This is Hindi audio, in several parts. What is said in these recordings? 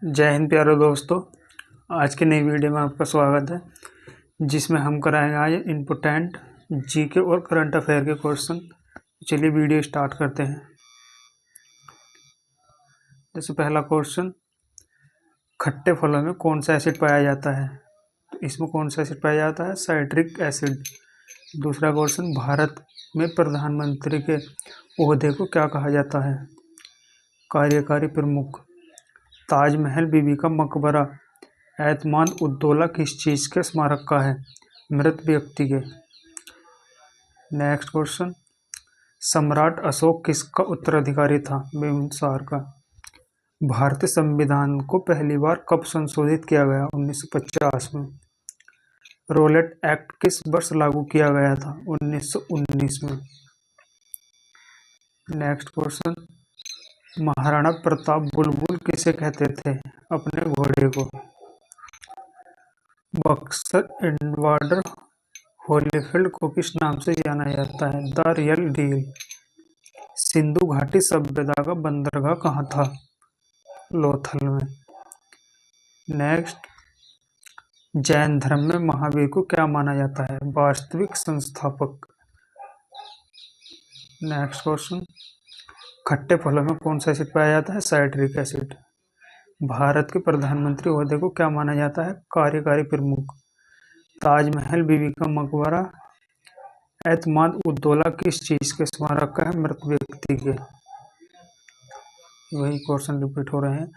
जय हिंद प्यारे दोस्तों। आज की नई वीडियो में आपका स्वागत है, जिसमें हम कराएंगे आज इम्पोर्टेंट जीके और करंट अफेयर के क्वेश्चन। चलिए वीडियो स्टार्ट करते हैं। जैसे पहला क्वेश्चन, खट्टे फलों में कौन सा एसिड पाया जाता है? तो इसमें कौन सा एसिड पाया जाता है? Citric acid. दूसरा क्वेश्चन, भारत में प्रधानमंत्री के ओहदे को क्या कहा जाता है? कार्यकारी प्रमुख। ताजमहल, बीबी का मकबरा, एतमाद उद्दौला किस चीज़ के स्मारक का है? मृत व्यक्ति के। नेक्स्ट क्वेश्चन, सम्राट अशोक किसका उत्तराधिकारी था? बिंबिसार का। भारतीय संविधान को पहली बार कब संशोधित किया गया? 1950 में। रोलेट एक्ट किस वर्ष लागू किया गया था? 1919 में। नेक्स्ट क्वेश्चन, महाराणा प्रताप बुलबुल किसे कहते थे? अपने घोड़े को। बक्सर एडवर्ड होलीफील्ड को किस नाम से जाना जाता है? The real deal. सिंधु घाटी सभ्यता का बंदरगाह कहाँ था? लोथल में। नेक्स्ट, जैन धर्म में महावीर को क्या माना जाता है? वास्तविक संस्थापक। नेक्स्ट क्वेश्चन, खट्टे फलों में कौन सा एसिड पाया जाता है? Citric acid. भारत के प्रधानमंत्री ओहदे को क्या माना जाता है? कार्यकारी प्रमुख। ताजमहल, बीबी का मकबरा, एतमाद उद्दौला किस चीज के स्मारक का है? मृत व्यक्ति के। वही क्वेश्चन रिपीट हो रहे हैं।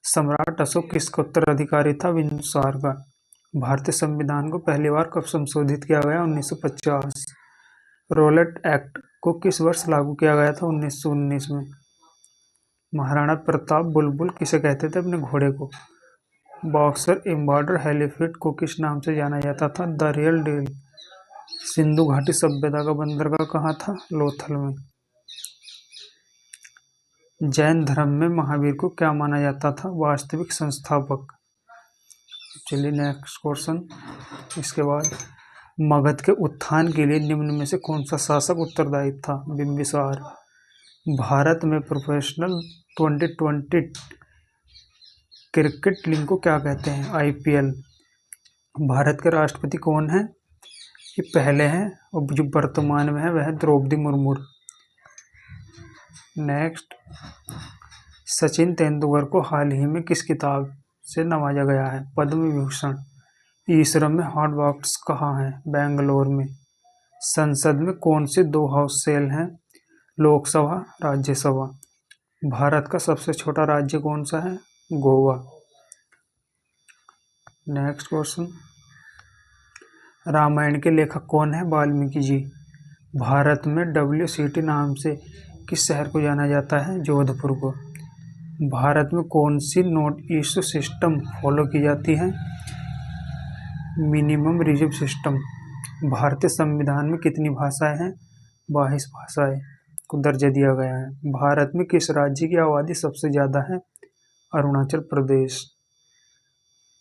सम्राट अशोक किसका उत्तराधिकारी था? बिंबिसार का। भारतीय संविधान को पहली बार कब संशोधित किया गया? 1950। रोलेट एक्ट को किस वर्ष लागू किया गया था? 1919 में। महाराणा प्रताप बुलबुल किसे कहते थे? अपने घोड़े को। बॉक्सर एम्बॉर्डर हेलीफील्ड को किस नाम से जाना जाता था? The real deal. सिंधु घाटी सभ्यता का बंदरगाह कहाँ था? लोथल में। जैन धर्म में महावीर को क्या माना जाता था? वास्तविक संस्थापक। चलिए नेक्स्ट क्वेश्चन। इसके बाद, मगध के उत्थान के लिए निम्न में से कौन सा शासक उत्तरदायी था? बिंबिसार। भारत में प्रोफेशनल 2020 क्रिकेट लीग को क्या कहते हैं? IPL। भारत के राष्ट्रपति कौन है? ये पहले हैं और जो वर्तमान में है वह है द्रौपदी मुर्मू। नेक्स्ट, सचिन तेंदुलकर को हाल ही में किस किताब से नवाजा गया है? पद्म विभूषण। ई श्रम में हॉट बॉक्स कहाँ है? बेंगलोर में। संसद में कौन से 2 हाउस सेल हैं? लोकसभा, राज्यसभा। भारत का सबसे छोटा राज्य कौन सा है? गोवा। नेक्स्ट क्वेश्चन, रामायण के लेखक कौन है? वाल्मीकि जी। भारत में WCT नाम से किस शहर को जाना जाता है? जोधपुर को। भारत में कौन सी नॉर्थ ईस्ट सिस्टम फॉलो की जाती है? Minimum reserve system. भारतीय संविधान में कितनी भाषाएं हैं? 22 भाषाएं को दर्जा दिया गया है। भारत में किस राज्य की आबादी सबसे ज़्यादा है? अरुणाचल प्रदेश।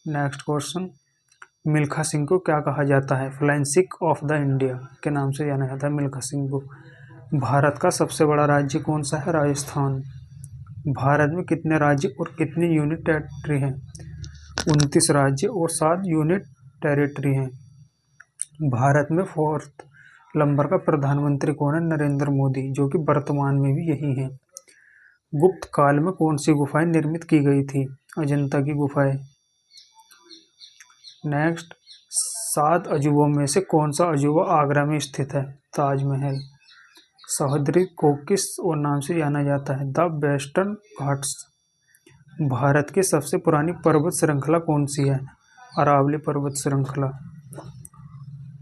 नेक्स्ट क्वेश्चन, मिल्खा सिंह को क्या कहा जाता है? Flying Sikh of the India के नाम से जाना जाता है मिल्खा सिंह को। भारत का सबसे बड़ा राज्य कौन सा है? राजस्थान। भारत में कितने राज्य और कितनी यूनिट टेरिटरी हैं? 29 राज्य और 7 यूनिट टेरिटरी हैं। भारत में 4th नंबर का प्रधानमंत्री कौन है? नरेंद्र मोदी, जो कि वर्तमान में भी यही हैं। गुप्त काल में कौन सी गुफाएं निर्मित की गई थी? अजंता की गुफाएं। नेक्स्ट, 7 अजूबों में से कौन सा अजूबा आगरा में स्थित है? ताजमहल। सह्याद्री को किस और नाम से जाना जाता है? The western Ghats. भारत की सबसे पुरानी पर्वत श्रृंखला कौन सी है? अरावली पर्वत श्रृंखला।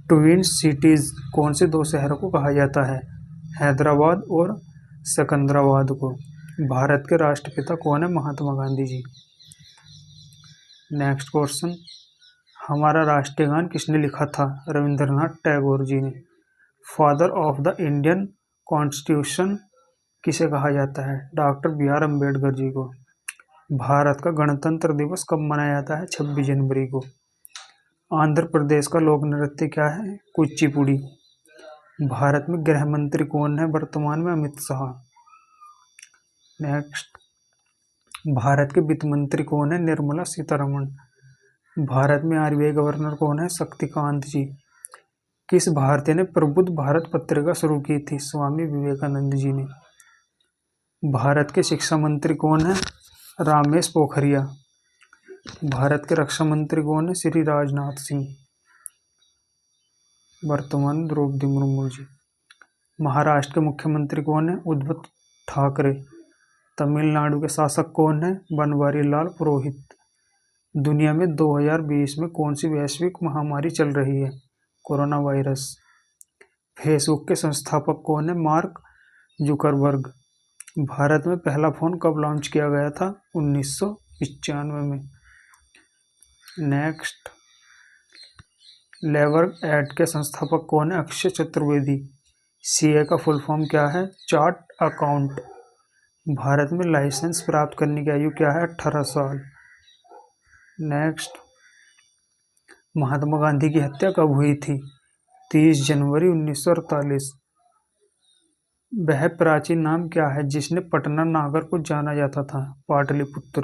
ट्विन सिटीज कौन से 2 शहरों को कहा जाता है? हैदराबाद और सिकंदराबाद को। भारत के राष्ट्रपिता कौन है? महात्मा गांधी जी। नेक्स्ट क्वेश्चन, हमारा राष्ट्रीय गान किसने लिखा था? रविंद्रनाथ टैगोर जी ने। Father of the Indian constitution किसे कहा जाता है? डॉक्टर BR अम्बेडकर जी को। भारत का गणतंत्र दिवस कब मनाया जाता है? 26 जनवरी को। आंध्र प्रदेश का लोक नृत्य क्या है? कुचिपुड़ी। भारत में गृह मंत्री कौन है वर्तमान में? अमित शाह। नेक्स्ट, भारत के वित्त मंत्री कौन है? निर्मला सीतारमण। भारत में आरबीआई गवर्नर कौन है? शक्तिकांत जी। किस भारतीय ने प्रबुद्ध भारत पत्रिका शुरू की थी? स्वामी विवेकानंद जी ने। भारत के शिक्षा मंत्री कौन है? रमेश पोखरिया। भारत के रक्षा मंत्री कौन है? श्री राजनाथ सिंह। वर्तमान द्रौपदी मुर्मू जी। महाराष्ट्र के मुख्यमंत्री कौन है? उद्धव ठाकरे। तमिलनाडु के शासक कौन है? बनवारी लाल पुरोहित। दुनिया में 2020 में कौन सी वैश्विक महामारी चल रही है? Corona virus. फेसबुक के संस्थापक कौन है? Mark Zuckerberg. भारत में पहला फोन कब लॉन्च किया गया था? 1995 में। नेक्स्ट, लेबर एक्ट के संस्थापक कौन है? अक्षय चतुर्वेदी। सीए का फुल फॉर्म क्या है? Chart account. भारत में लाइसेंस प्राप्त करने की आयु क्या है? 18 साल। नेक्स्ट, महात्मा गांधी की हत्या कब हुई थी? 30 जनवरी 1948। वह प्राचीन नाम क्या है जिसने पटना नागर को जाना जाता था? पाटलिपुत्र।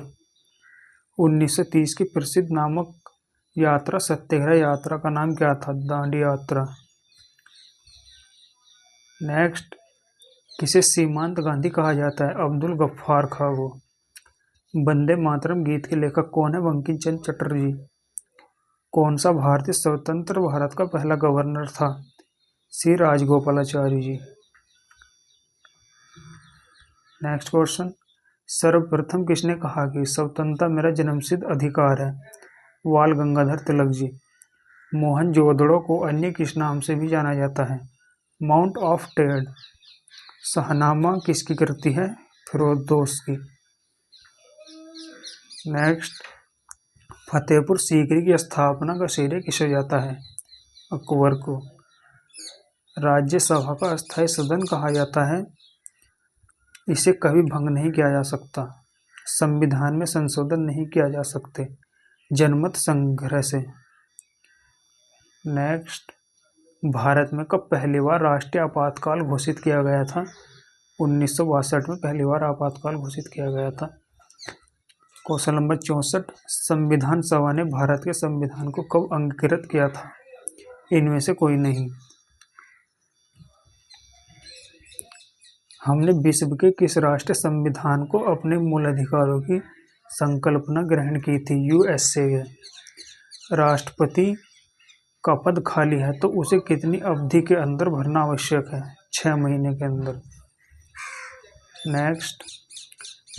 1930 की प्रसिद्ध नामक यात्रा सत्याग्रह यात्रा का नाम क्या था? दांडी यात्रा। नेक्स्ट, किसे सीमांत गांधी कहा जाता है? अब्दुल गफ्फार खां को। वंदे मातरम गीत के लेखक कौन है? बंकिम चंद्र चटर्जी। कौन सा भारतीय स्वतंत्र भारत का पहला गवर्नर था? श्री राजगोपालाचारी जी। नेक्स्ट क्वेश्चन, सर्वप्रथम किसने कहा कि स्वतंत्रता मेरा जन्मसिद्ध अधिकार है? बाल गंगाधर तिलक जी। मोहनजोदड़ो को अन्य किस नाम से भी जाना जाता है? Mount of Ted. शाहनामा किसकी कृति है? फिरोजदोस की। नेक्स्ट, फतेहपुर सीकरी की स्थापना का श्रेय किसे जाता है? अकबर को। राज्यसभा का अस्थायी सदन कहा जाता है? इसे कभी भंग नहीं किया जा सकता। संविधान में संशोधन नहीं किया जा सकते जनमत संग्रह से। नेक्स्ट, भारत में कब पहली बार राष्ट्रीय आपातकाल घोषित किया गया था? 1962 में पहली बार आपातकाल घोषित किया गया था। क्वेश्चन नंबर 64, संविधान सभा ने भारत के संविधान को कब अंगीकृत किया था? इनमें से कोई नहीं। हमने विश्व के किस राष्ट्रीय संविधान को अपने मूल अधिकारों की संकल्पना ग्रहण की थी? यूएसए है। राष्ट्रपति का पद खाली है तो उसे कितनी अवधि के अंदर भरना आवश्यक है? 6 महीने के अंदर। नेक्स्ट,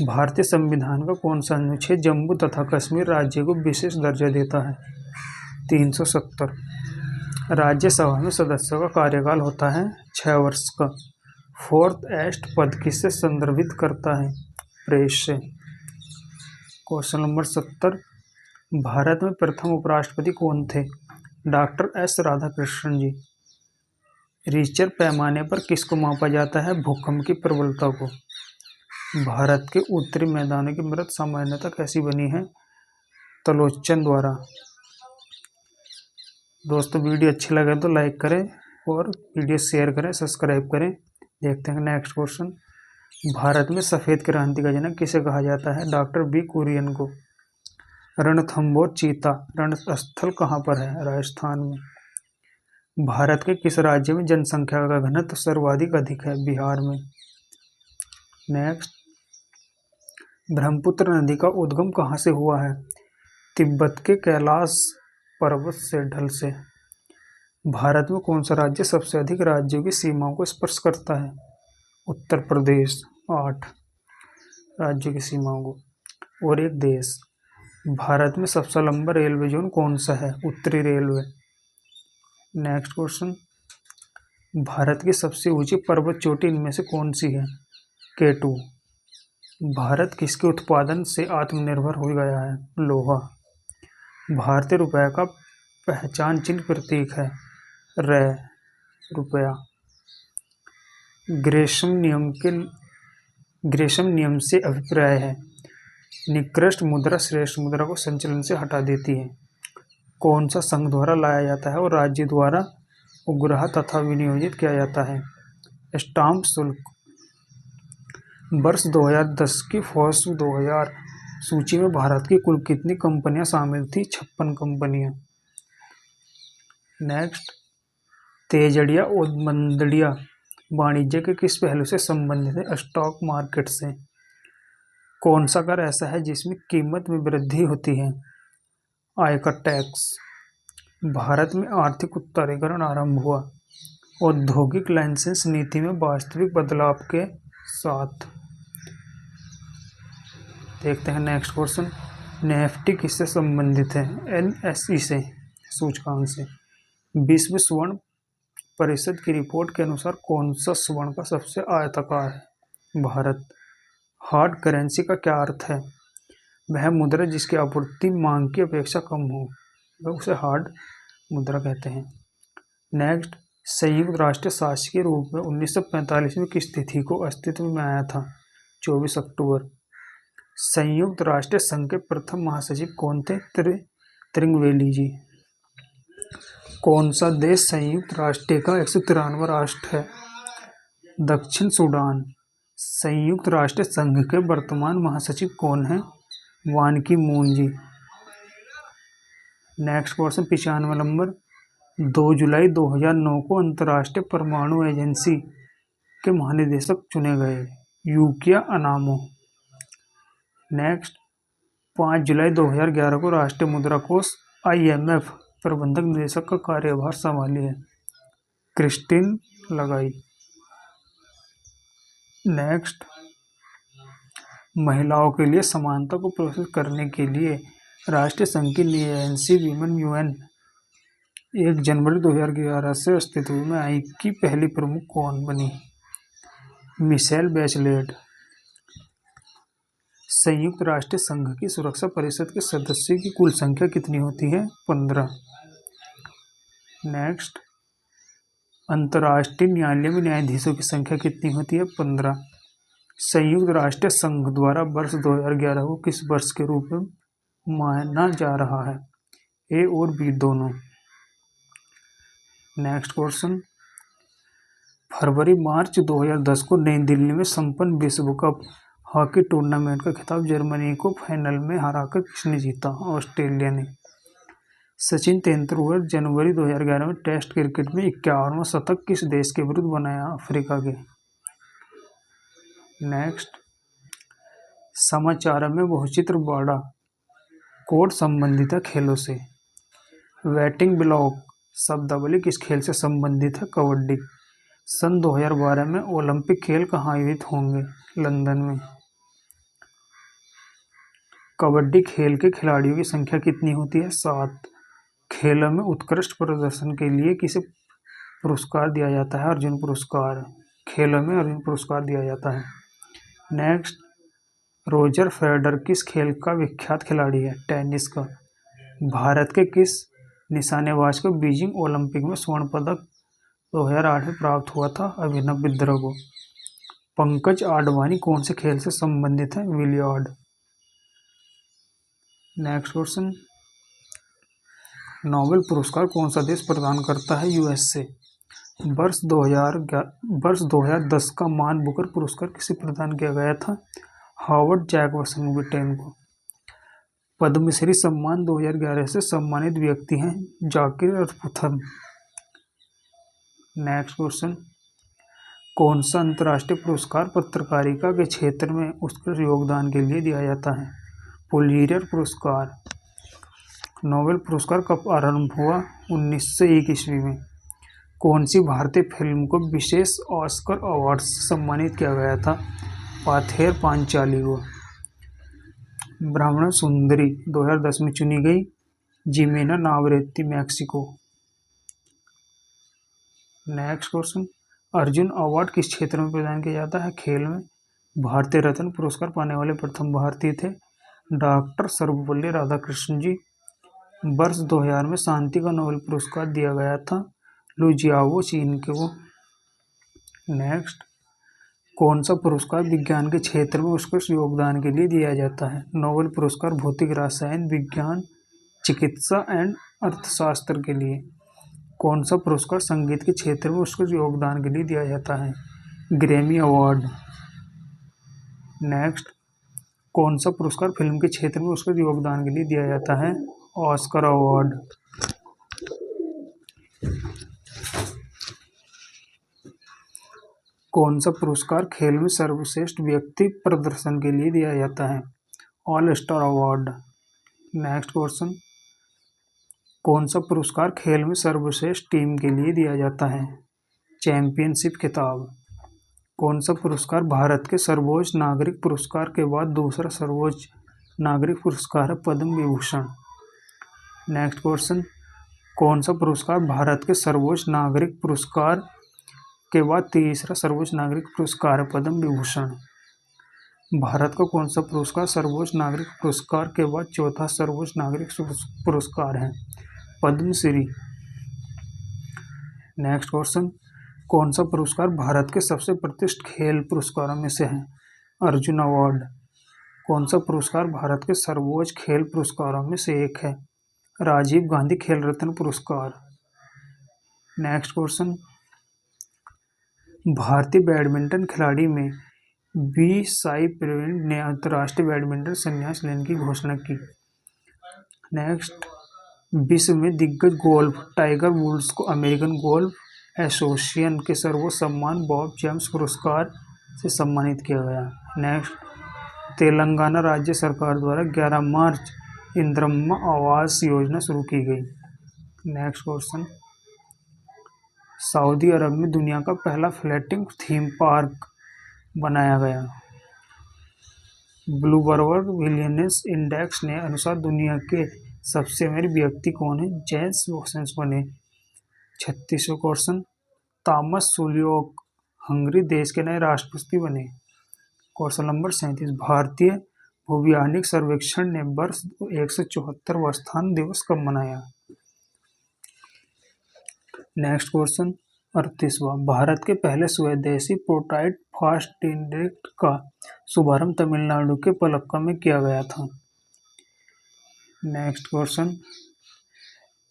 भारतीय संविधान का कौन सा अनुच्छेद जम्मू तथा कश्मीर राज्य को विशेष दर्जा देता है? 370। राज्यसभा में सदस्यों का कार्यकाल होता है 6 वर्ष का। फोर्थ एस्ट पद किससे संदर्भित करता है? प्रेस से। क्वेश्चन नंबर 70, भारत में प्रथम उपराष्ट्रपति कौन थे? डॉक्टर एस राधाकृष्णन जी। रिक्टर पैमाने पर किसको मापा जाता है? भूकंप की प्रबलता को। भारत के उत्तरी मैदानों की मृत सामान्यता कैसी बनी है? तलोचन द्वारा। दोस्तों, वीडियो अच्छी लगे तो लाइक करें और वीडियो शेयर करें, सब्सक्राइब करें। देखते हैं नेक्स्ट क्वेश्चन, भारत में सफ़ेद क्रांति का जनक किसे कहा जाता है? डॉक्टर बी कुरियन को। रणथंभौर चीता रणस्थल कहाँ पर है? राजस्थान में। भारत के किस राज्य में जनसंख्या का घनत्व सर्वाधिक अधिक है? बिहार में। नेक्स्ट, ब्रह्मपुत्र नदी का उद्गम कहाँ से हुआ है? तिब्बत के कैलाश पर्वत से ढल से। भारत में कौन सा राज्य सबसे अधिक राज्यों की सीमाओं को स्पर्श करता है? उत्तर प्रदेश। 8 राज्यों की सीमाओं को। और एक देश। भारत में सबसे लंबा रेलवे जोन कौन सा है? उत्तरी रेलवे। नेक्स्ट क्वेश्चन, भारत की सबसे ऊंची पर्वत चोटी इनमें से कौन सी है? K2। भारत किसके उत्पादन से आत्मनिर्भर हो गया है? लोहा। भारतीय रुपये का पहचान चिन्ह प्रतीक है? रुपया। ग्रेशम नियम से अभिप्राय है? निकृष्ट मुद्रा श्रेष्ठ मुद्रा को संचलन से हटा देती है। कौन सा संघ द्वारा लाया जाता है और राज्य द्वारा उग्राह तथा विनियोजित किया जाता है? स्टाम्प शुल्क। वर्ष 2010 की फॉस 2000 सूची में भारत की कुल कितनी कंपनियां शामिल थी? 56 कंपनियां। नेक्स्ट, तेजड़िया और मंदड़िया वाणिज्य के किस पहलू से संबंधित है? स्टॉक मार्केट से। कौन सा कर ऐसा है जिसमें कीमत में वृद्धि होती है? आयकर टैक्स। भारत में आर्थिक उदारीकरण आरंभ हुआ औद्योगिक लाइसेंस नीति में वास्तविक बदलाव के साथ। देखते हैं नेक्स्ट क्वेश्चन, निफ्टी किससे संबंधित है? एनएसई से, सूचकांक से। विश्व स्वर्ण परिषद की रिपोर्ट के अनुसार कौन सा स्वर्ण का सबसे आयताकार है? भारत। हार्ड करेंसी का क्या अर्थ है? वह मुद्रा जिसकी आपूर्ति मांग की अपेक्षा कम हो, वह उसे हार्ड मुद्रा कहते हैं। नेक्स्ट, संयुक्त राष्ट्र शासकीय रूप में 1945 में किस तिथि को अस्तित्व में आया था? 24 अक्टूबर। संयुक्त राष्ट्र संघ के प्रथम महासचिव कौन थे? त्रिंगवेली जी। कौन सा देश संयुक्त राष्ट्र का 193वां राष्ट्र है? दक्षिण सूडान। संयुक्त राष्ट्र संघ के वर्तमान महासचिव कौन हैं? वान की मून जी। नेक्स्ट क्वेश्चन 95 नंबर, 2 जुलाई 2009 को अंतर्राष्ट्रीय परमाणु एजेंसी के महानिदेशक चुने गए, यूकिया अनामो। नेक्स्ट, 5 जुलाई 2011 को राष्ट्रीय मुद्रा कोष IMF प्रबंधक निदेशक का कार्यभार संभाली है, क्रिस्टीन लगाई। नेक्स्ट, महिलाओं के लिए समानता को प्रोत्साहित करने के लिए राष्ट्रीय संघ की एजेंसी वीमेन UN 1 जनवरी 2011 से अस्तित्व में आई की पहली प्रमुख कौन बनी? Michelle Bachelet. संयुक्त राष्ट्र संघ की सुरक्षा परिषद के सदस्यों की कुल संख्या कितनी होती है? 15। नेक्स्ट, अंतर्राष्ट्रीय न्यायालय में न्यायाधीशों की संख्या कितनी होती है? 15। संयुक्त राष्ट्र संघ द्वारा वर्ष 2011 को किस वर्ष के रूप में माना जा रहा है? A और B दोनों। नेक्स्ट क्वेश्चन, फरवरी मार्च 2010 को नई दिल्ली में संपन्न विश्व कप हॉकी टूर्नामेंट का खिताब जर्मनी को फाइनल में हराकर किसने जीता? ऑस्ट्रेलिया ने। सचिन तेंदुलकर जनवरी 2011 में टेस्ट क्रिकेट में 51वां शतक किस देश के विरुद्ध बनाया? अफ्रीका के। नेक्स्ट, समाचार में बहुचित्र बाड़ा कोड संबंधित है खेलों से। बैटिंग ब्लॉक शब्दावली किस खेल से संबंधित है? कबड्डी। सन 2012 में ओलंपिक खेल कहाँ आयोजित होंगे? लंदन में। कबड्डी खेल के खिलाड़ियों की संख्या कितनी होती है? 7। खेलों में उत्कृष्ट प्रदर्शन के लिए किसे पुरस्कार दिया जाता है? अर्जुन पुरस्कार। खेलों में अर्जुन पुरस्कार दिया जाता है। नेक्स्ट, रोजर फेडरर किस खेल का विख्यात खिलाड़ी है? टेनिस का। भारत के किस निशानेबाज को बीजिंग ओलंपिक में स्वर्ण पदक 2008 में प्राप्त हुआ था? अभिनव बिंद्रा को। पंकज आडवाणी कौन से खेल से संबंधित है? बिलियर्ड। नेक्स्ट क्वेश्चन, नोबेल पुरस्कार कौन सा देश प्रदान करता है? USA। वर्ष 2010 का मान बुकर पुरस्कार किसे प्रदान किया गया था? हावर्ड जैकसन ब्रिटेन को। पद्मश्री सम्मान 2011 से सम्मानित व्यक्ति हैं जाकिर अरफाथम। नेक्स्ट क्वेश्चन, कौन सा अंतर्राष्ट्रीय पुरस्कार पत्रकारिता के क्षेत्र में उत्कृष्ट योगदान के लिए दिया जाता है? पुलित्जर पुरस्कार। नोबेल पुरस्कार कब आरंभ हुआ? 1901 ईस्वी में। कौन सी भारतीय फिल्म को विशेष ऑस्कर अवार्ड से सम्मानित किया गया था? पाथेर पांचाली को। ब्राह्मण सुंदरी 2010 में चुनी गई, Jimena Navarrete Mexico. Next question, Arjun award किस क्षेत्र में प्रदान किया जाता है? खेल में। भारतीय रत्न पुरस्कार पाने वाले प्रथम भारतीय थे डॉक्टर सर्वपल्ली राधाकृष्णन जी। वर्ष 2000 में शांति का नोबेल पुरस्कार दिया गया था लू जियाओ चीन के वो। नेक्स्ट, कौन सा पुरस्कार विज्ञान के क्षेत्र में उत्कृष्ट योगदान के लिए दिया जाता है? नोबेल पुरस्कार भौतिक रसायन विज्ञान, चिकित्सा एंड अर्थशास्त्र के लिए। कौन सा पुरस्कार संगीत के क्षेत्र में उत्कृष्ट योगदान के लिए दिया जाता है? Grammy award. नेक्स्ट, कौन सा पुरस्कार फिल्म के क्षेत्र में उसके योगदान के लिए दिया जाता है? Oscar award. कौन सा पुरस्कार खेल में सर्वश्रेष्ठ व्यक्ति प्रदर्शन के लिए दिया जाता है? All star award. Next question, कौन सा पुरस्कार खेल में सर्वश्रेष्ठ टीम के लिए दिया जाता है? चैंपियनशिप खिताब। कौन सा पुरस्कार भारत के सर्वोच्च नागरिक पुरस्कार के बाद दूसरा सर्वोच्च नागरिक पुरस्कार है? पद्म विभूषण। नेक्स्ट क्वेश्चन, कौन सा पुरस्कार भारत के सर्वोच्च नागरिक पुरस्कार के बाद तीसरा सर्वोच्च नागरिक पुरस्कार है? पद्म विभूषण। भारत का कौन सा पुरस्कार सर्वोच्च नागरिक पुरस्कार के बाद चौथा सर्वोच्च नागरिक पुरस्कार है? पद्मश्री। नेक्स्ट क्वेश्चन, कौन सा पुरस्कार भारत के सबसे प्रतिष्ठित खेल पुरस्कारों में से है? अर्जुन अवार्ड। कौन सा पुरस्कार भारत के सर्वोच्च खेल पुरस्कारों में से एक है? राजीव गांधी खेल रत्न पुरस्कार। नेक्स्ट क्वेश्चन, भारतीय बैडमिंटन खिलाड़ी में बी साई प्रणीत ने अंतर्राष्ट्रीय बैडमिंटन संन्यास लेने की घोषणा की। नेक्स्ट, विश्व में दिग्गज गोल्फ टाइगर वुड्स को अमेरिकन गोल्फ एसोसिएशन के सर्वोच्च सम्मान बॉब जेम्स पुरस्कार से सम्मानित किया गया। नेक्स्ट, तेलंगाना राज्य सरकार द्वारा 11 मार्च इंदिरा आवास योजना शुरू की गई। नेक्स्ट क्वेश्चन, सऊदी अरब में दुनिया का पहला फ्लोटिंग थीम पार्क बनाया गया। ब्लूमबर्ग बिलियनेयर्स इंडेक्स ने अनुसार दुनिया के सबसे अमीर व्यक्ति कौन है? जेफ बेजोस बने। 36वां क्वेश्चन, थॉमस सुलियोक हंगरी देश के नए राष्ट्रपति बने। क्वेश्चन नंबर 37, भारतीय भूविज्ञानिक सर्वेक्षण ने वर्ष 174वां स्थान दिवस कब मनाया? नेक्स्ट क्वेश्चन 38वां, भारत के पहले स्वदेशी प्रोटोटाइप फास्ट इंटरनेट का शुभारंभ तमिलनाडु के पलक्कम में किया गया था। नेक्स्ट क्वेश्चन,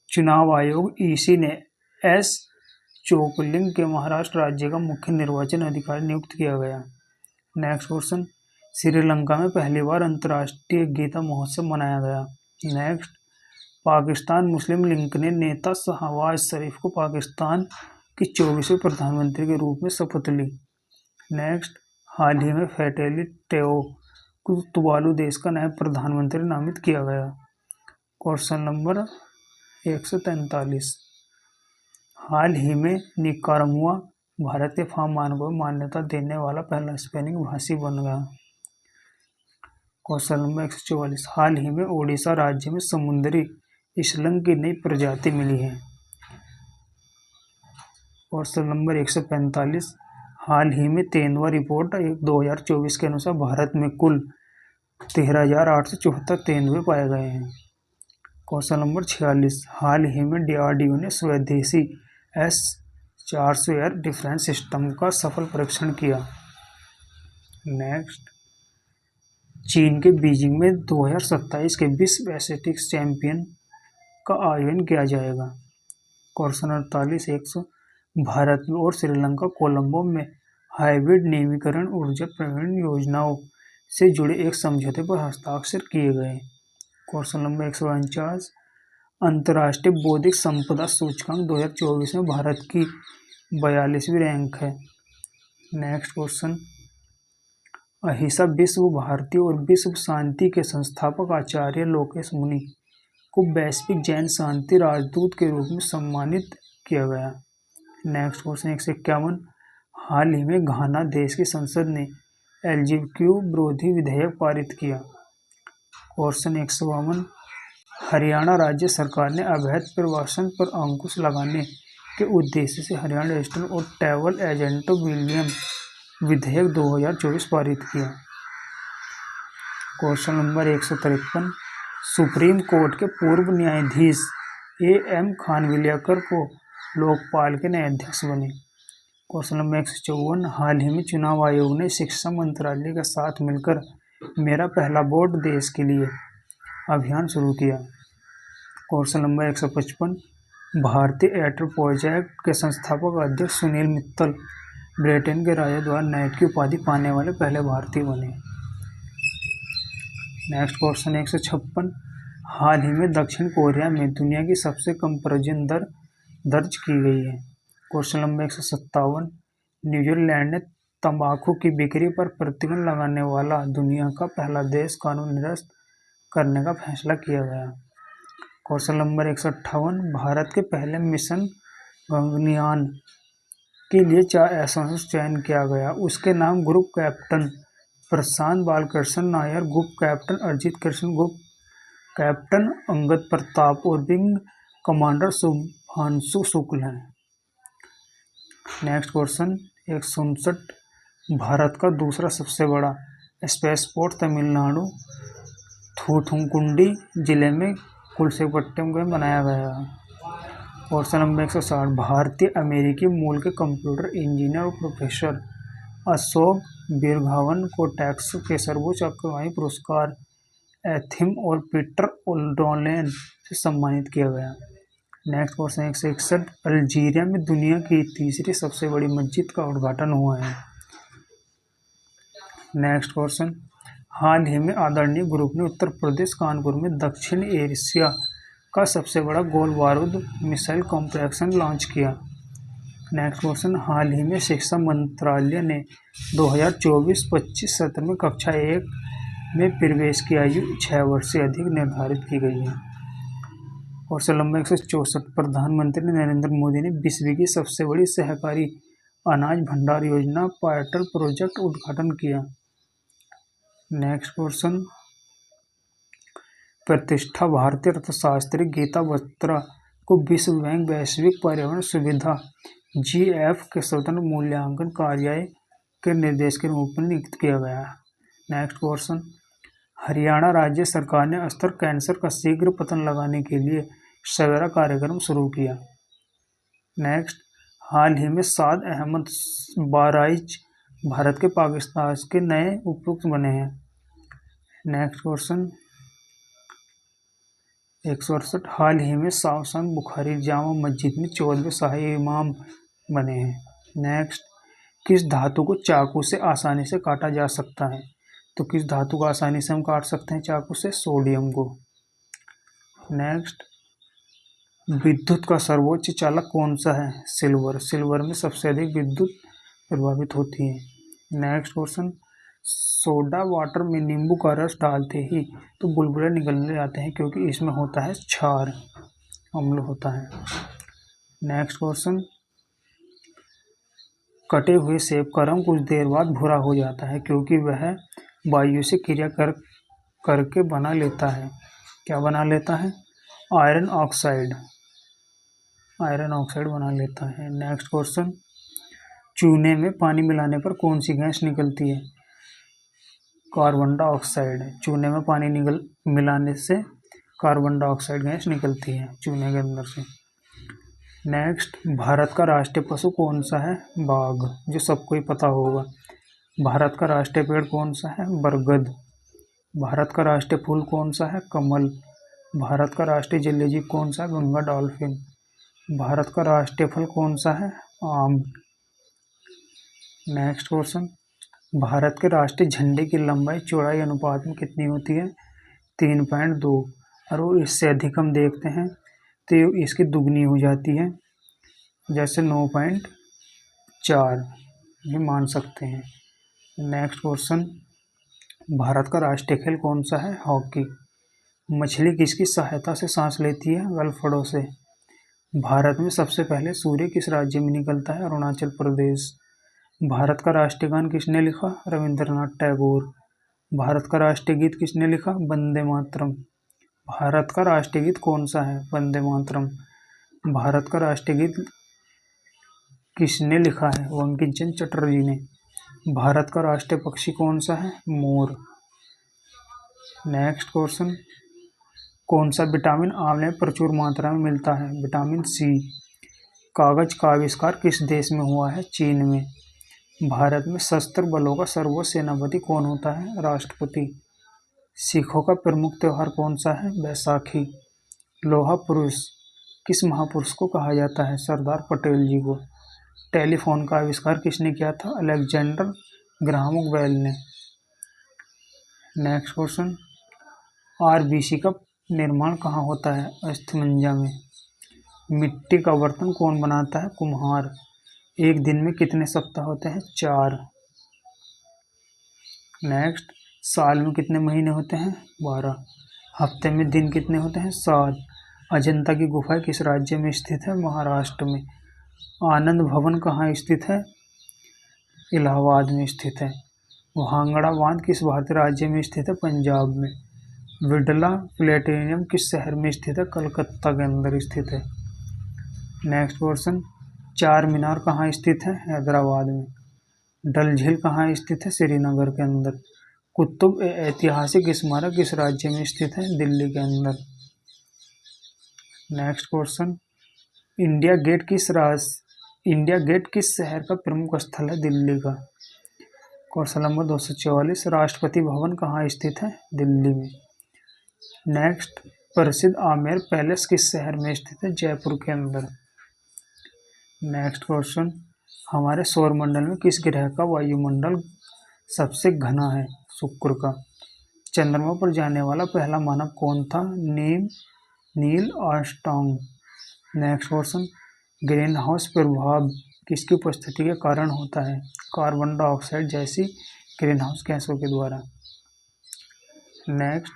चुनाव आयोग ईसी ने एस चोकलिंग के महाराष्ट्र राज्य का मुख्य निर्वाचन अधिकारी नियुक्त किया गया। नेक्स्ट क्वेश्चन, श्रीलंका में पहली बार अंतर्राष्ट्रीय गीता महोत्सव मनाया गया। नेक्स्ट, पाकिस्तान मुस्लिम लीग ने नेता शहबाज शरीफ को पाकिस्तान की 24वें प्रधानमंत्री के रूप में शपथ ली। नेक्स्ट, हाल ही में फैटेली टेओ को तुवालू देश का नया प्रधानमंत्री नामित किया गया। क्वेश्चन नंबर 143, हाल ही में निकारागुआ भारत के फार्म मानकों को मान्यता देने वाला पहला स्पेनिश भाषी बन गया। क्वेश्चन नंबर 144, हाल ही में ओडिशा राज्य में समुद्री स्लंग की नई प्रजाति मिली है। क्वेश्चन नंबर 145, हाल ही में तेंदुआ रिपोर्ट 2024 के अनुसार भारत में कुल 13,874 तेंदुए पाए गए हैं। क्वेश्चन नंबर 46, हाल ही में डीआरडीओ ने स्वदेशी S-400 एयर डिफेंस सिस्टम का सफल परीक्षण किया। नेक्स्ट, चीन के बीजिंग में 2027 के विश्व एथलेटिक्स चैंपियन का आयोजन किया जाएगा। क्वेश्चन 48, भारत और श्रीलंका कोलंबो में हाइब्रिड नवीकरण ऊर्जा प्रबंधन योजनाओं से जुड़े एक समझौते पर हस्ताक्षर किए गए। क्वेश्चन नंबर 149, अंतर्राष्ट्रीय बौद्धिक संपदा सूचकांक 2024 में भारत की 42वीं रैंक है। नेक्स्ट क्वेश्चन, अहिंसा विश्व भारती और विश्व शांति के संस्थापक आचार्य लोकेश मुनि को वैश्विक जैन शांति राजदूत के रूप में सम्मानित किया गया। नेक्स्ट क्वेश्चन 151, हाल ही में घाना देश की संसद ने एलजीबीटी विरोधी विधेयक पारित किया। क्वेश्चन 152, हरियाणा राज्य सरकार ने अवैध प्रवासन पर अंकुश लगाने के उद्देश्य से हरियाणा रेस्टोरेंट और ट्रैवल एजेंटों विनियमन विधेयक 2024 पारित किया। क्वेश्चन नंबर 153, सुप्रीम कोर्ट के पूर्व न्यायाधीश AM खानविलकर को लोकपाल के नए अध्यक्ष बने। क्वेश्चन नंबर 154, हाल ही में चुनाव आयोग ने शिक्षा मंत्रालय के साथ मिलकर मेरा पहला वोट देश के लिए अभियान शुरू किया। क्वेश्चन नंबर 155, भारतीय एयरटेल प्रोजेक्ट के संस्थापक अध्यक्ष सुनील मित्तल ब्रिटेन के राजा द्वारा नाइट की उपाधि पाने वाले पहले भारतीय बने। नेक्स्ट क्वेश्चन 156, हाल ही में दक्षिण कोरिया में दुनिया की सबसे कम प्रजनन दर दर्ज की गई है। क्वेश्चन नंबर 157, न्यूजीलैंड ने तंबाकू की बिक्री पर प्रतिबंध लगाने वाला दुनिया का पहला देश कानून निरस्त करने का फैसला किया गया। क्वेश्चन नंबर 158, भारत के पहले मिशन गगनयान के लिए 4 एस्ट्रोनॉट चयन किया गया। उसके नाम group captain Prashant Balakrishna Nair, group captain Arijit Krishna, group captain Angad Pratap और विंग कमांडर शुभांशु शुक्ल हैं। नेक्स्ट क्वेश्चन 159, भारत का दूसरा सबसे बड़ा स्पेसपोर्ट तमिलनाडु थूथुकुंडी जिले में कुलसेपट्टम में बनाया गया है। क्वेश्चन नंबर 160, भारतीय अमेरिकी मूल के कंप्यूटर इंजीनियर और प्रोफेसर अशोक बिरघावन को टैक्स के सर्वोच्च अकादमी पुरस्कार एथिम और पीटर ओल्डोलेन से सम्मानित किया गया। नेक्स्ट क्वेश्चन 161, अल्जीरिया में दुनिया की तीसरी सबसे बड़ी मस्जिद का उद्घाटन हुआ है। नेक्स्ट क्वेश्चन, हाल ही में आदरणीय ग्रुप ने उत्तर प्रदेश कानपुर में दक्षिण एशिया का सबसे बड़ा गोल बारूद मिसाइल कॉम्प्लेक्स लॉन्च किया। नेक्स्ट क्वेश्चन, हाल ही में शिक्षा मंत्रालय ने 2024-25 सत्र में कक्षा 1 में प्रवेश की आयु 6 वर्ष से अधिक निर्धारित की गई है। क्वेश्चन नंबर 164, प्रधानमंत्री नरेंद्र मोदी ने विश्व की सबसे बड़ी सहकारी अनाज भंडार योजना पायलट प्रोजेक्ट उद्घाटन किया। नेक्स्ट क्वेश्चन, प्रतिष्ठा भारतीय अर्थशास्त्री गीता बत्रा को विश्व बैंक वैश्विक पर्यावरण सुविधा GF के स्वतंत्र मूल्यांकन कार्यालय के निर्देश के रूप में नियुक्त किया गया है। नेक्स्ट क्वेश्चन, हरियाणा राज्य सरकार ने स्तन कैंसर का शीघ्र पता लगाने के लिए सवेरा कार्यक्रम शुरू किया। नेक्स्ट, हाल ही में साद अहमद बाराइच भारत के पाकिस्तान के नए उपायुक्त बने हैं। नेक्स्ट क्वेश्चन 168, हाल ही में सावसान बुखारी जामा मस्जिद में 14वें शाही इमाम बने हैं। नेक्स्ट, किस धातु को चाकू से आसानी से काटा जा सकता है? तो किस धातु को आसानी से हम काट सकते हैं चाकू से? सोडियम को। नेक्स्ट, विद्युत का सर्वोच्च चालक कौन सा है? सिल्वर। सिल्वर में सबसे अधिक विद्युत प्रभावित होती है। नेक्स्ट क्वेश्चन, सोडा वाटर में नींबू का रस डालते ही तो बुलबुले निकलने जाते हैं क्योंकि इसमें होता है क्षार अम्ल होता है। नेक्स्ट क्वेश्चन, कटे हुए सेब का रंग कुछ देर बाद भूरा हो जाता है क्योंकि वह वायु से क्रिया करके बना लेता है। क्या बना लेता है? Iron oxide. आयरन ऑक्साइड बना लेता है। नेक्स्ट क्वेश्चन, चूने में पानी मिलाने पर कौन सी गैस निकलती है? Carbon dioxide. चूने में पानी मिलाने से कार्बन डाइऑक्साइड गैस निकलती है चूने के अंदर से। नेक्स्ट, भारत का राष्ट्रीय पशु कौन सा है? बाघ, जो सबको ही पता होगा। भारत का राष्ट्रीय पेड़ कौन सा है? बरगद। भारत का राष्ट्रीय फूल कौन सा है? कमल। भारत का राष्ट्रीय जलीय जीव कौन सा है? गंगा डॉल्फिन। भारत का राष्ट्रीय फल कौन सा है? आम। नेक्स्ट क्वेश्चन, भारत के राष्ट्रीय झंडे की लंबाई चौड़ाई अनुपात में कितनी होती है? 3.2। और इससे अधिक हम देखते हैं तो इसकी दुगनी हो जाती है, जैसे 9.4 ये मान सकते हैं। नेक्स्ट क्वेश्चन, भारत का राष्ट्रीय खेल कौन सा है? हॉकी। मछली किसकी सहायता से सांस लेती है? गलफड़ों से। भारत में सबसे पहले सूर्य किस राज्य में निकलता है? अरुणाचल प्रदेश। भारत का राष्ट्रीय गान किसने लिखा? रविंद्रनाथ टैगोर। भारत का राष्ट्रीय गीत किसने लिखा? वंदे मातरम। भारत का राष्ट्रीय गीत कौन सा है? वंदे मातरम। भारत का राष्ट्रीय गीत किसने लिखा है? बंकिम चंद्र चटर्जी ने। भारत का राष्ट्रीय पक्षी कौन सा है? मोर। नेक्स्ट क्वेश्चन, कौन सा विटामिन आंवले में प्रचुर मात्रा में मिलता है? Vitamin C. कागज का आविष्कार किस देश में हुआ है? चीन में। भारत में सशस्त्र बलों का सर्वोच्च सेनापति कौन होता है? राष्ट्रपति। सिखों का प्रमुख त्योहार कौन सा है? बैसाखी। लोहा पुरुष किस महापुरुष को कहा जाता है? सरदार पटेल जी को। टेलीफोन का आविष्कार किसने किया था? अलेक्जेंडर ग्राहम बेल ने। नेक्स्ट क्वेश्चन, आरबीसी का निर्माण कहाँ होता है? अस्थिमज्जा में। मिट्टी का बर्तन कौन बनाता है? कुम्हार। एक दिन में कितने सप्ताह होते हैं? 4। नेक्स्ट, साल में कितने महीने होते हैं? 12। हफ्ते में दिन कितने होते हैं? 7। अजंता की गुफा किस राज्य में स्थित है? महाराष्ट्र में। आनंद भवन कहाँ स्थित है? इलाहाबाद में स्थित है। भांगड़ा बांध किस भारतीय राज्य में स्थित है? पंजाब में। बिड़ला प्लेनेटोरियम किस शहर में स्थित है? कलकत्ता के अंदर स्थित है। नेक्स्ट क्वेश्चन, चार मीनार कहाँ स्थित है? हैदराबाद में। डल झील कहाँ स्थित है? श्रीनगर के अंदर। कुतुब ऐतिहासिक स्मारक किस राज्य में स्थित है? दिल्ली के अंदर। नेक्स्ट क्वेश्चन, इंडिया गेट किस शहर का प्रमुख स्थल है? दिल्ली का। क्वेश्चन नंबर 244, राष्ट्रपति भवन कहाँ स्थित है? दिल्ली में। नेक्स्ट, प्रसिद्ध आमेर पैलेस किस शहर में स्थित है? जयपुर के अंदर। नेक्स्ट क्वेश्चन, हमारे सौरमंडल में किस ग्रह का वायुमंडल सबसे घना है? शुक्र का। चंद्रमा पर जाने वाला पहला मानव कौन था? Neil Armstrong. Next question, green house प्रभाव किसकी उपस्थिति के कारण होता है? कार्बन डाइऑक्साइड जैसी ग्रीन हाउस गैसों के द्वारा। नेक्स्ट,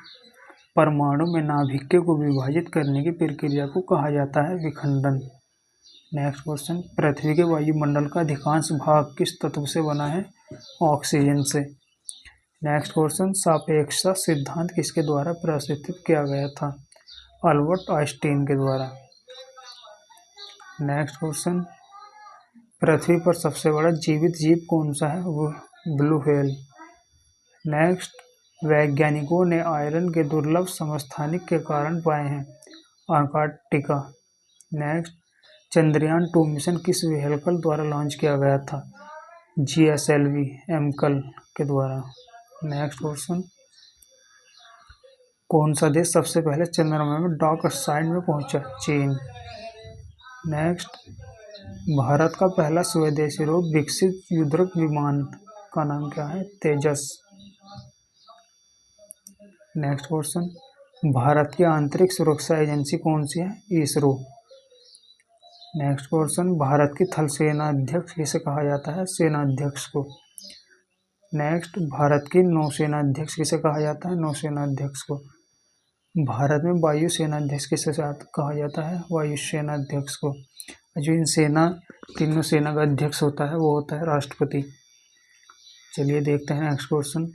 परमाणु में नाभिक को विभाजित करने की प्रक्रिया को कहा जाता है? विखंडन। नेक्स्ट क्वेश्चन, पृथ्वी के वायुमंडल का अधिकांश भाग किस तत्व से बना है? ऑक्सीजन से। नेक्स्ट क्वेश्चन, सापेक्षता सिद्धांत किसके द्वारा प्रस्तावित किया गया था? अल्बर्ट आइंस्टीन के द्वारा। नेक्स्ट क्वेश्चन, पृथ्वी पर सबसे बड़ा जीवित जीव कौन सा है? वो ब्लू व्हेल। नेक्स्ट, वैज्ञानिकों ने आयरन के दुर्लभ समस्थानिक के कारण पाए हैं? अंटार्कटिका। नेक्स्ट, चंद्रयान 2 मिशन किस व्हीकल द्वारा लॉन्च किया गया था? GSLV एमकल के द्वारा। नेक्स्ट क्वेश्चन, कौन सा देश सबसे पहले चंद्रमा में डार्क साइड में पहुंचा? चीन। नेक्स्ट, भारत का पहला स्वदेशी रूप विकसित युद्धक विमान का नाम क्या है? तेजस। नेक्स्ट क्वेश्चन, भारत की आंतरिक सुरक्षा एजेंसी कौन सी है? इसरो। नेक्स्ट क्वेश्चन, भारत की थल सेना अध्यक्ष किसे कहा जाता है? सेनाध्यक्ष को। नेक्स्ट, भारत की नौसेना अध्यक्ष किसे कहा जाता है? नौसेना अध्यक्ष को। भारत में वायु सेना अध्यक्ष किसे कहा जाता है? वायुसेना अध्यक्ष को। जो इन तीनों सेना का अध्यक्ष होता है वो होता है राष्ट्रपति। चलिए देखते हैं नेक्स्ट क्वेश्चन,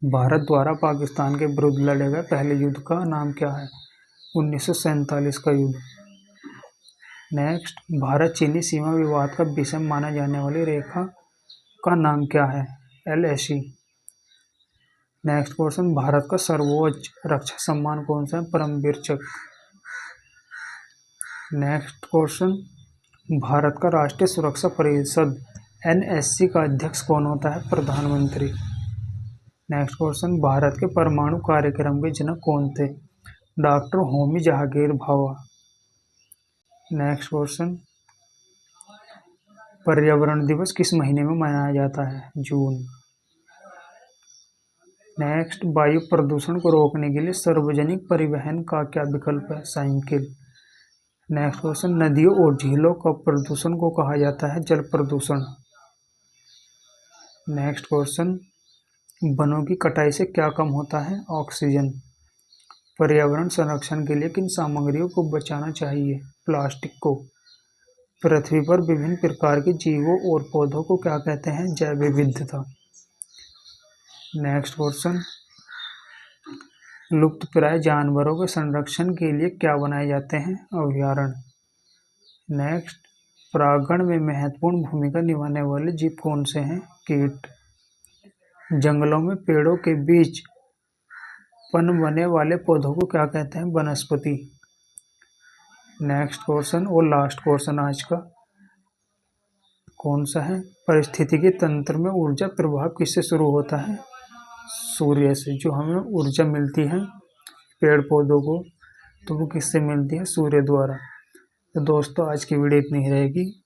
भारत द्वारा पाकिस्तान के विरुद्ध लड़े गए पहले युद्ध का नाम क्या है? 1947 का युद्ध। नेक्स्ट, भारत चीनी सीमा विवाद का विषय माना जाने वाली रेखा का नाम क्या है? LAC। नेक्स्ट क्वेश्चन, भारत का सर्वोच्च रक्षा सम्मान कौन सा है? परमवीर चक्र। नेक्स्ट क्वेश्चन, भारत का राष्ट्रीय सुरक्षा परिषद NSC का अध्यक्ष कौन होता है? प्रधानमंत्री। नेक्स्ट क्वेश्चन, भारत के परमाणु कार्यक्रम के जनक कौन थे? Doctor Homi Jahangir Bhabha. Next question, पर्यावरण दिवस किस महीने में मनाया जाता है? जून। नेक्स्ट, वायु प्रदूषण को रोकने के लिए सार्वजनिक परिवहन का क्या विकल्प है? साइकिल। नेक्स्ट क्वेश्चन, नदियों और झीलों का प्रदूषण को कहा जाता है? जल प्रदूषण। नेक्स्ट क्वेश्चन, वनों की कटाई से क्या कम होता है? ऑक्सीजन। पर्यावरण संरक्षण के लिए किन सामग्रियों को बचाना चाहिए? प्लास्टिक को। पृथ्वी पर विभिन्न प्रकार के जीवों और पौधों को क्या कहते हैं? जैव विविधता। नेक्स्ट क्वेश्चन, लुप्तप्राय जानवरों के संरक्षण के लिए क्या बनाए जाते हैं? अभयारण्य। नेक्स्ट, परागण में महत्वपूर्ण भूमिका निभाने वाले जीव कौन से हैं? कीट। जंगलों में पेड़ों के बीच पनपने वाले पौधों को क्या कहते हैं? वनस्पति। नेक्स्ट क्वेश्चन और लास्ट क्वेश्चन आज का कौन सा है? पारिस्थितिकी तंत्र में ऊर्जा प्रवाह किससे शुरू होता है? सूर्य से। जो हमें ऊर्जा मिलती है पेड़ पौधों को तो वो किससे मिलती है? सूर्य द्वारा। तो दोस्तों आज की वीडियो इतनी ही रहेगी।